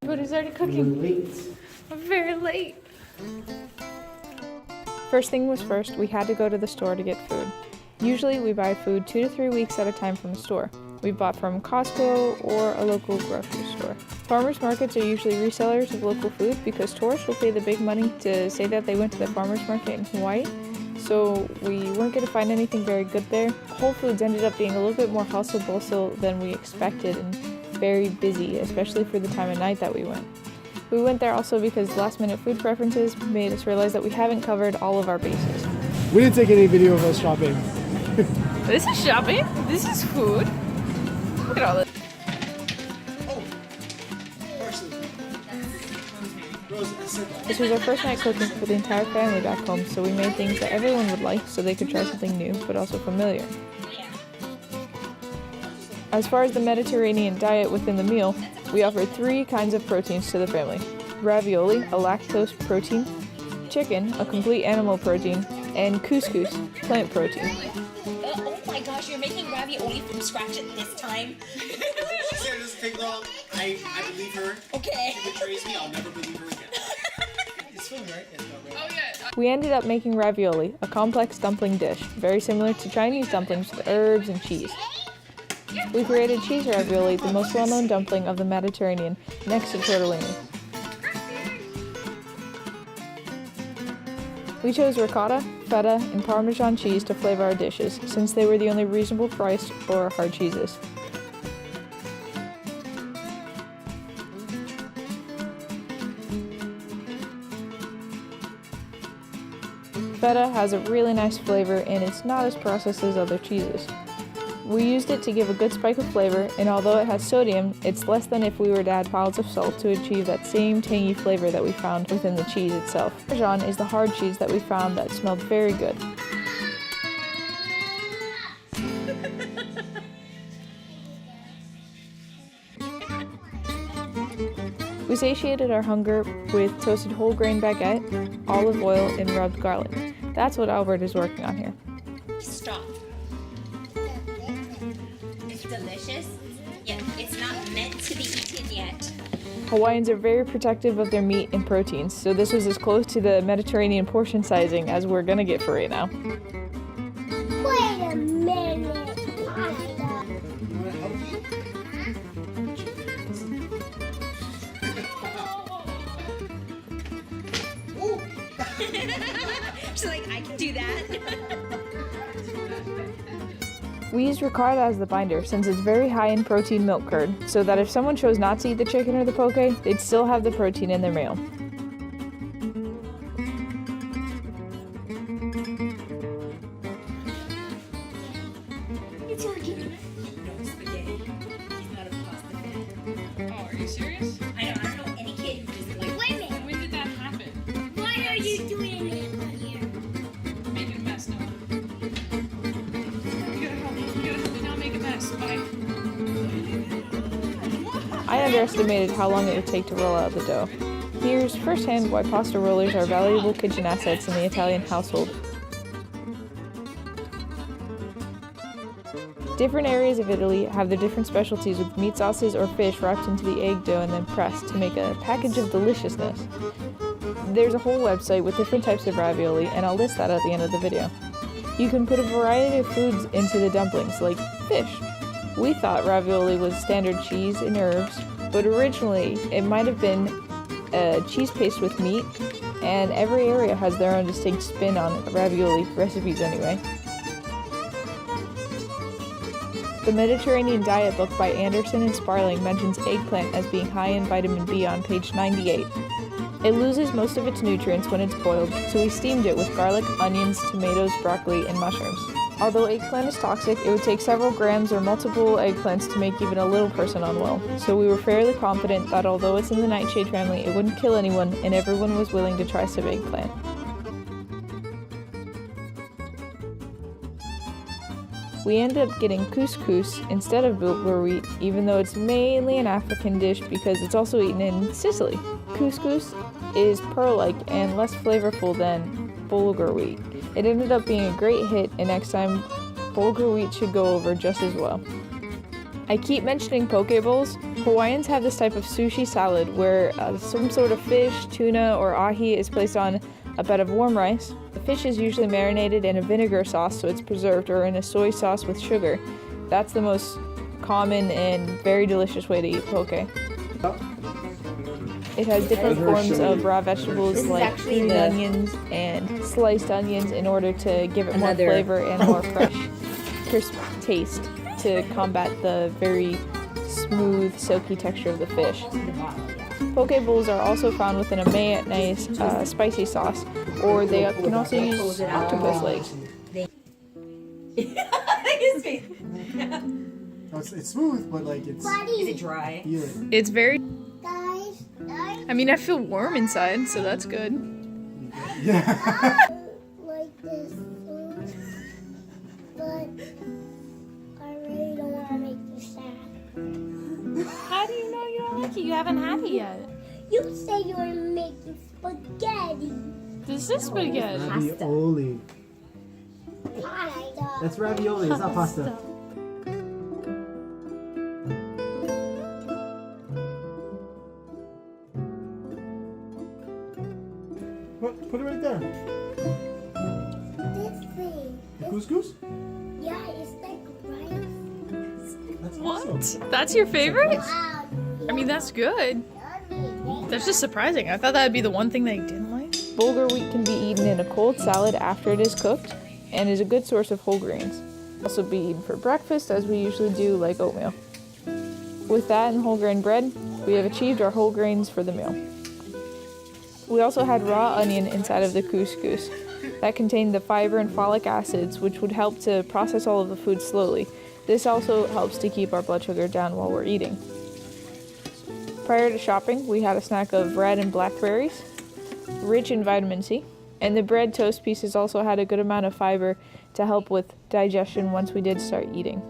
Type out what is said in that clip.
Food is already cooking. Late. I'm very late. First thing was first, we had to go to the store to get food. Usually we buy food 2 to 3 weeks at a time from the store. We bought from Costco or a local grocery store. Farmers markets are usually resellers of local food because tourists will pay the big money to say that they went to the farmers market in Hawaii. So we weren't going to find anything very good there. Whole Foods ended up being a little bit more hustle bustle than we expected and very busy, especially for the time of night that we went. We went there also because last minute food preferences made us realize that we haven't covered all of our bases. We didn't take any video of us shopping. This is shopping. This is food. Look at all this. This was our first night cooking for the entire family back home, so we made things that everyone would like so they could try something new, but also familiar. As far as the Mediterranean diet within the meal, we offered 3 kinds of proteins to the family. Ravioli, a lactose protein, chicken, a complete animal protein, and couscous, plant protein. Oh my gosh, you're making ravioli from scratch at this time? She said it doesn't take long. I believe her. Okay. If she betrays me, I'll never believe her again. It's filming, right? It's not right. Oh yeah. We ended up making ravioli, a complex dumpling dish, very similar to Chinese dumplings with herbs and cheese. We created cheese ravioli, the most well-known dumpling of the Mediterranean, next to tortellini. We chose ricotta, feta, and parmesan cheese to flavor our dishes, since they were the only reasonable price for hard cheeses. Feta has a really nice flavor and it's not as processed as other cheeses. We used it to give a good spike of flavor, and although it has sodium, it's less than if we were to add piles of salt to achieve that same tangy flavor that we found within the cheese itself. Parmesan is the hard cheese that we found that smelled very good. We satiated our hunger with toasted whole grain baguette, olive oil, and rubbed garlic. That's what Albert is working on here. Stop. It's delicious, yet it's not meant to be eaten yet. Hawaiians are very protective of their meat and proteins, so this was as close to the Mediterranean portion sizing as we're gonna get for right now. Wait a minute, She's like, I can do that. We used ricotta as the binder since it's very high in protein milk curd, so that if someone chose not to eat the chicken or the poke, they'd still have the protein in their meal. it's working. No spaghetti. He's not a pasta fan. Oh, are you serious? I don't know any kid who doesn't like. Wait a minute. When did that happen? Why are you doing it here? Making a mess now. You gotta help me not make a mess. Bye. I underestimated how long it would take to roll out the dough. Here's firsthand why pasta rollers are valuable kitchen assets in the Italian household. Different areas of Italy have their different specialties with meat sauces or fish wrapped into the egg dough and then pressed to make a package of deliciousness. There's a whole website with different types of ravioli, and I'll list that at the end of the video. You can put a variety of foods into the dumplings, like fish. We thought ravioli was standard cheese and herbs, but originally it might have been a cheese paste with meat, and every area has their own distinct spin on ravioli recipes anyway. The Mediterranean Diet book by Anderson and Sparling mentions eggplant as being high in vitamin B on page 98. It loses most of its nutrients when it's boiled, so we steamed it with garlic, onions, tomatoes, broccoli, and mushrooms. Although eggplant is toxic, it would take several grams or multiple eggplants to make even a little person unwell, so we were fairly confident that although it's in the nightshade family, it wouldn't kill anyone, and everyone was willing to try some eggplant. We ended up getting couscous instead of bulgur wheat, even though it's mainly an African dish because it's also eaten in Sicily. Couscous is pearl-like and less flavorful than bulgur wheat. It ended up being a great hit, and next time, bulgur wheat should go over just as well. I keep mentioning poke bowls. Hawaiians have this type of sushi salad where some sort of fish, tuna, or ahi is placed on a bed of warm rice. The fish is usually marinated in a vinegar sauce so it's preserved, or in a soy sauce with sugar. That's the most common and very delicious way to eat poke. It has different forms of raw vegetables like green onions and sliced onions in order to give it more flavor and more fresh, crisp taste to combat the very smooth, silky texture of the fish. Poke bowls are also found within a mayonnaise spicy sauce, or they can also use octopus legs. It's smooth, but like it's. Is it dry? Yeah. It's very. Guys, I mean, I feel warm inside, so that's good. Yeah. like this, but I really don't want to make you sad. How do you know you don't like it? You haven't had it yet. You say you were making spaghetti. This is spaghetti. Ravioli. Pasta. That's ravioli. It's not pasta. Put it right there. This thing. The couscous? Yeah, it's like rice. That's What? awesome. That's your favorite? Wow. I mean, that's good. Yummy. That's just surprising. I thought that would be the one thing that you didn't like. Bulgur wheat can be eaten in a cold salad after it is cooked and is a good source of whole grains. Also be eaten for breakfast, as we usually do, like oatmeal. With that and whole grain bread, we have achieved our whole grains for the meal. We also had raw onion inside of the couscous that contained the fiber and folic acids, which would help to process all of the food slowly. This also helps to keep our blood sugar down while we're eating. Prior to shopping, we had a snack of bread and blackberries, rich in vitamin C, and the bread toast pieces also had a good amount of fiber to help with digestion once we did start eating.